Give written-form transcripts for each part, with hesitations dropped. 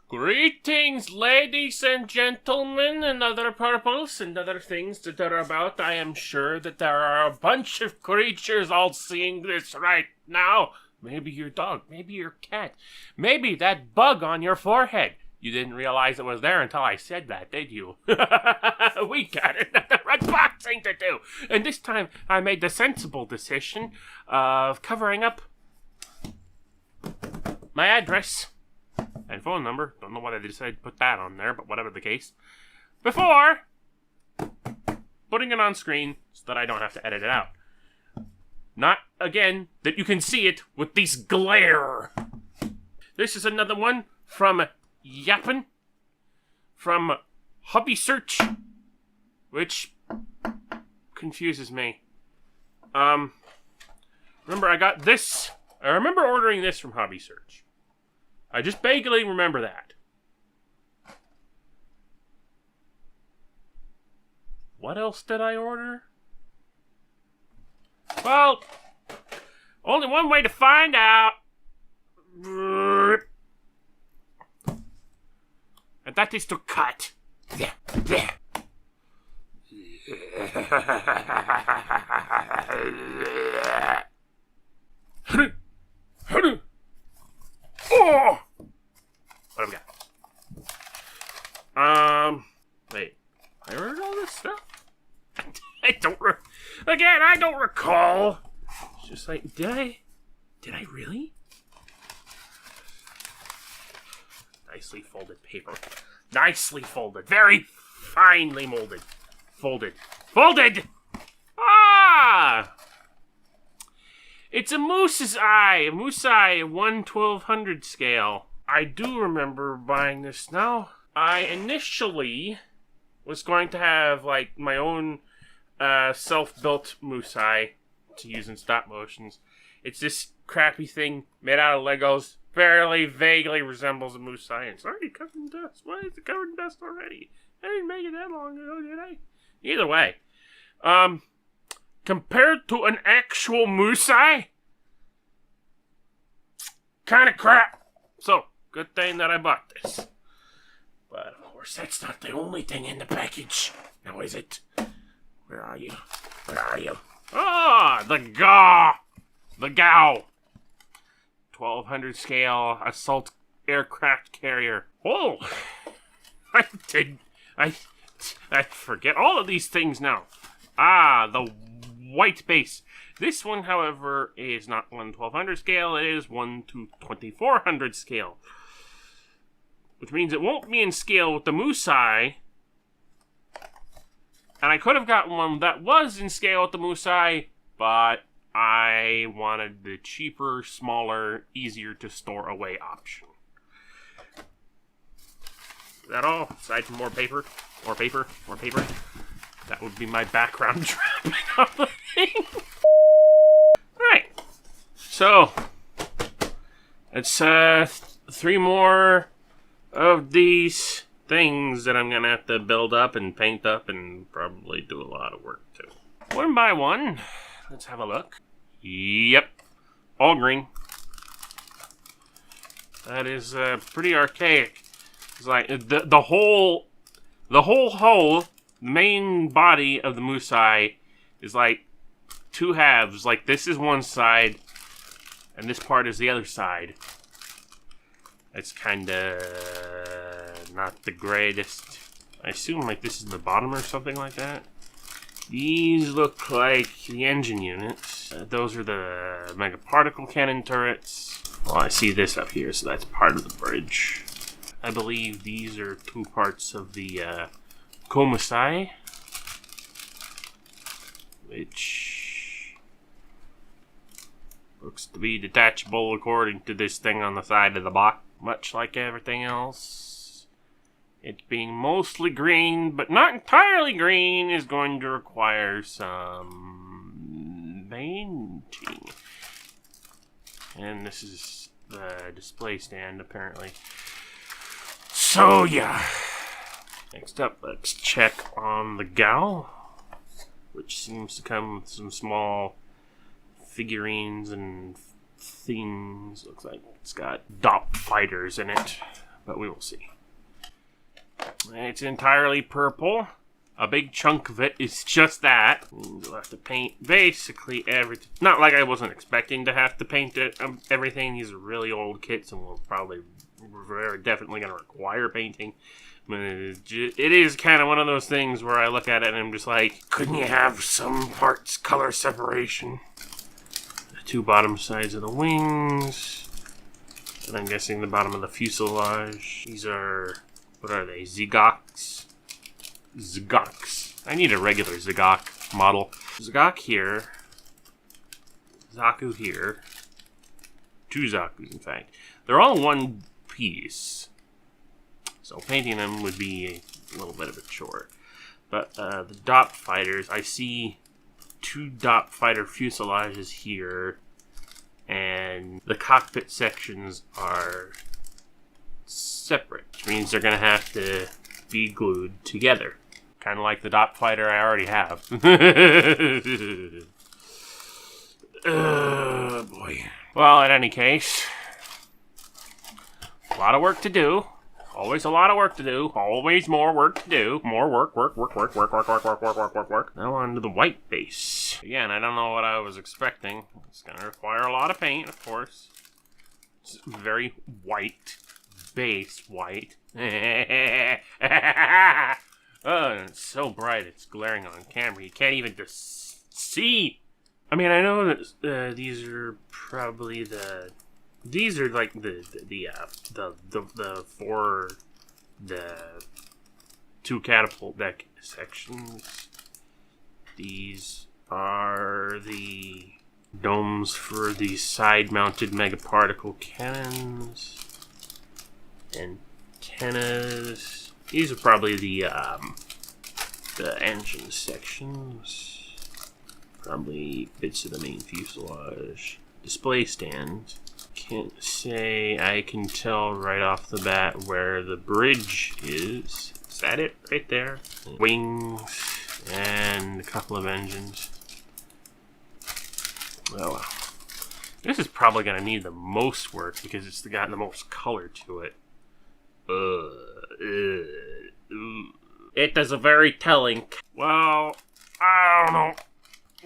Greetings, ladies and gentlemen, and other purples and other things that are about. I am sure that there are a bunch of creatures all seeing this right now. Maybe your dog, maybe your cat, maybe that bug on your forehead. You didn't realize it was there until I said that, did you? We got another unboxing to do. And this time, I made the sensible decision of covering up my address and phone number. Don't know why they decided to put that on there, but whatever the case. Before putting it on screen so that I don't have to edit it out. Not, again, that you can see it with these glare. This is another one from Yappin, from Hobby Search, which confuses me. Remember I got this. I remember ordering this from Hobby Search. I just vaguely remember that. What else did I order? Well, only one way to find out. And that is to cut. Oh! What have we got? Wait. I ordered all this stuff? I don't recall. It's just like, did I really? Nicely folded paper. Nicely folded. Very finely molded. Folded. Ah! It's a moose's eye. A moose eye, 1/1200 scale. I do remember buying this now. I initially was going to have, like, my own self-built moose eye to use in stop motions. It's this crappy thing made out of Legos. Fairly vaguely resembles a moose eye. It's already covered in dust. Why is it covered in dust already? I didn't make it that long ago, did I? Either way. Compared to an actual moose eye, kind of crap. So, good thing that I bought this. But, of course, that's not the only thing in the package. Now, is it? Where are you? Ah, the GAW. 1200 scale assault aircraft carrier. Oh, I forget all of these things now. Ah, the white base. This one, however, is not 1/1200 scale. It is 1/2400 scale, which means it won't be in scale with the moose eye. And I could have gotten one that was in scale with the moose eye, but I wanted the cheaper, smaller, easier to store away option. Is that all? Aside from more paper? More paper? That would be my background dropping off the thing. Alright. So, it's 3 more of these things that I'm gonna have to build up and paint up and probably do a lot of work to. One by one, let's have a look. Yep, all green. That is pretty archaic. It's like the whole main body of the moose eye is like 2 halves. Like this is one side, and this part is the other side. It's kind of not the greatest. I assume like this is the bottom or something like that. These look like the engine units. Those are the mega particle cannon turrets. Well, I see this up here, so that's part of the bridge. I believe these are 2 parts of the Komusai, which looks to be detachable according to this thing on the side of the box, much like everything else. It being mostly green, but not entirely green, is going to require some painting. And this is the display stand, apparently. So, yeah. Next up, let's check on the GAL, which seems to come with some small figurines and things. Looks like it's got DOP fighters in it. but we will see. It's entirely purple. A big chunk of it is just that. You'll have to paint basically everything. Not like I wasn't expecting to have to paint it, everything. These are really old kits and we're very definitely going to require painting. But it is kind of one of those things where I look at it and I'm just like, couldn't you have some parts color separation? The two bottom sides of the wings. And I'm guessing the bottom of the fuselage. These are, what are they, Zigoks? Zigoks. I need a regular Zigok model. Zigok here. Zaku here. Two Zakus, in fact. They're all one piece. So painting them would be a little bit of a chore. But the Dop fighters, I see two Dop fighter fuselages here. And the cockpit sections are separate, which means they're going to have to be glued together. Kind of like the Dop fighter I already have. Oh, boy. Well, in any case, a lot of work to do. Always a lot of work to do. Always more work to do. More work. Now on to the white base. Again, I don't know what I was expecting. It's going to require a lot of paint, of course. It's very white. Base white. Oh, it's so bright, it's glaring on camera. You can't even just see. I mean, I know that these are probably the. These are like the two catapult deck sections. These are the domes for the side-mounted megaparticle cannons. Antennas. These are probably the engine sections. Probably bits of the main fuselage. Display stand. Can't say I can tell right off the bat where the bridge is. Is that it right there? Wings and a couple of engines. Oh well. This is probably going to need the most work because it's got the most color to it. It is a very telling. Well, I don't know.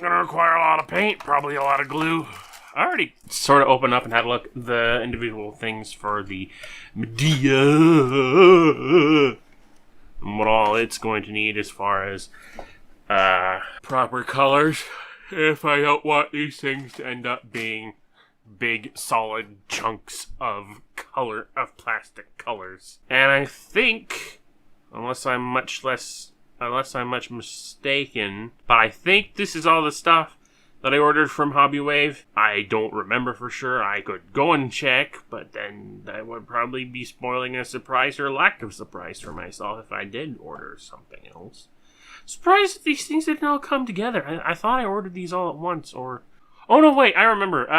Gonna require a lot of paint, probably a lot of glue. I already sort of opened up and had a look at the individual things for the Medea. And what all it's going to need as far as proper colors. If I don't want these things to end up being big solid chunks of color, of plastic colors. And I think, unless I'm much mistaken, but I think this is all the stuff that I ordered from Hobby Wave. I don't remember for sure. I could go and check, but then that would probably be spoiling a surprise or lack of surprise for myself if I did order something else. Surprised that these things didn't all come together. I thought I ordered these all at once, or... Oh no, wait, I remember.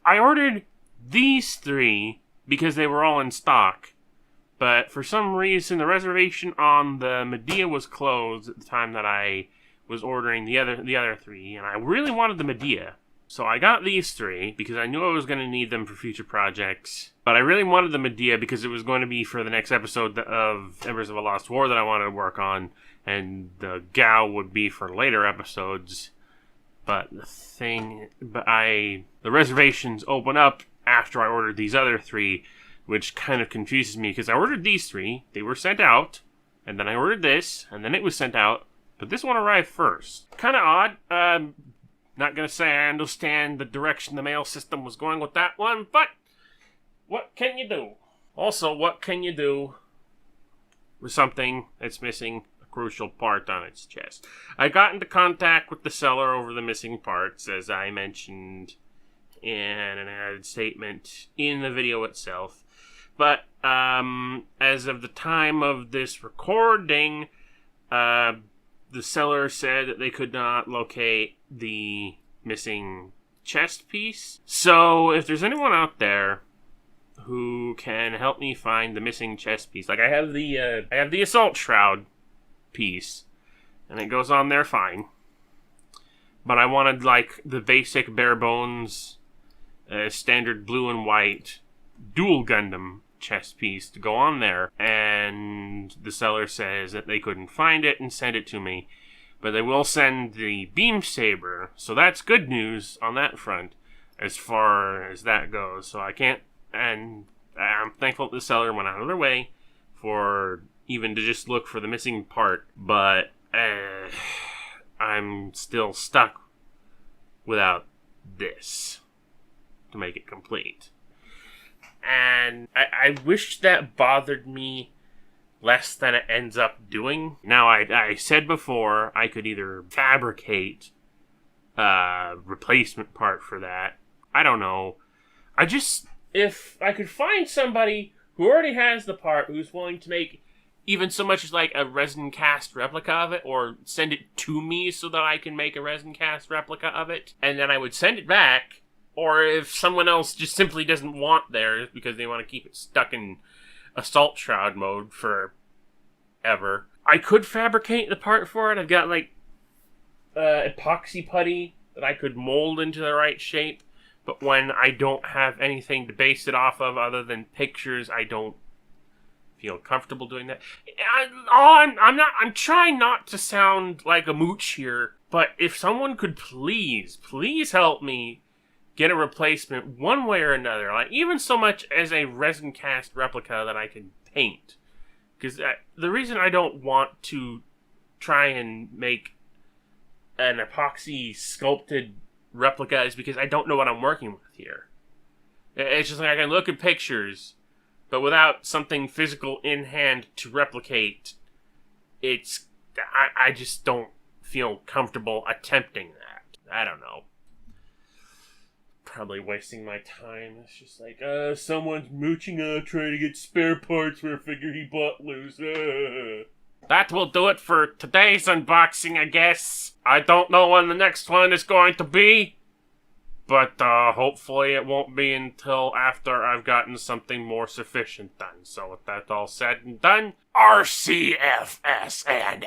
I ordered these three because they were all in stock. But for some reason, the reservation on the Medea was closed at the time that I was ordering the other three, and I really wanted the Medea. So I got these three because I knew I was going to need them for future projects. But I really wanted the Medea because it was going to be for the next episode of Embers of a Lost War that I wanted to work on, and the Gao would be for later episodes. But the reservations open up after I ordered these other three, which kind of confuses me because I ordered these three, they were sent out, and then I ordered this, and then it was sent out, but this one arrived first. Kind of odd. Not gonna say I understand the direction the mail system was going with that one, but what can you do? Also, what can you do with something that's missing a crucial part on its chest? I got into contact with the seller over the missing parts, as I mentioned in an added statement in the video itself. But as of the time of this recording, the seller said that they could not locate the missing chest piece. So if there's anyone out there who can help me find the missing chest piece, like I have the assault shroud piece, and it goes on there fine. But I wanted like the basic bare bones, standard blue and white dual Gundam chest piece to go on there. And the seller says that they couldn't find it and send it to me. But they will send the beam saber, so that's good news on that front as far as that goes. So I can't, and I'm thankful the seller went out of their way for even to just look for the missing part, but I'm still stuck without this to make it complete. And I wish that bothered me less than it ends up doing. Now, I said before I could either fabricate a replacement part for that. I don't know. If I could find somebody who already has the part, who's willing to make even so much as like a resin cast replica of it, or send it to me so that I can make a resin cast replica of it, and then I would send it back. Or if someone else just simply doesn't want theirs because they want to keep it stuck in assault shroud mode forever, I could fabricate the part for it. I've got like epoxy putty that I could mold into the right shape, but when I don't have anything to base it off of other than pictures, I don't feel comfortable doing that. I'm trying not to sound like a mooch here, but if someone could please help me get a replacement one way or another, like even so much as a resin cast replica that I can paint. Because the reason I don't want to try and make an epoxy sculpted replica is because I don't know what I'm working with here. It's just like I can look at pictures, but without something physical in hand to replicate, I just don't feel comfortable attempting that. I don't know. Probably wasting my time. It's just like, someone's mooching trying to get spare parts for a figure he bought loose. That will do it for today's unboxing, I guess. I don't know when the next one is going to be, but hopefully it won't be until after I've gotten something more sufficient done. So with that all said and done, RCFS and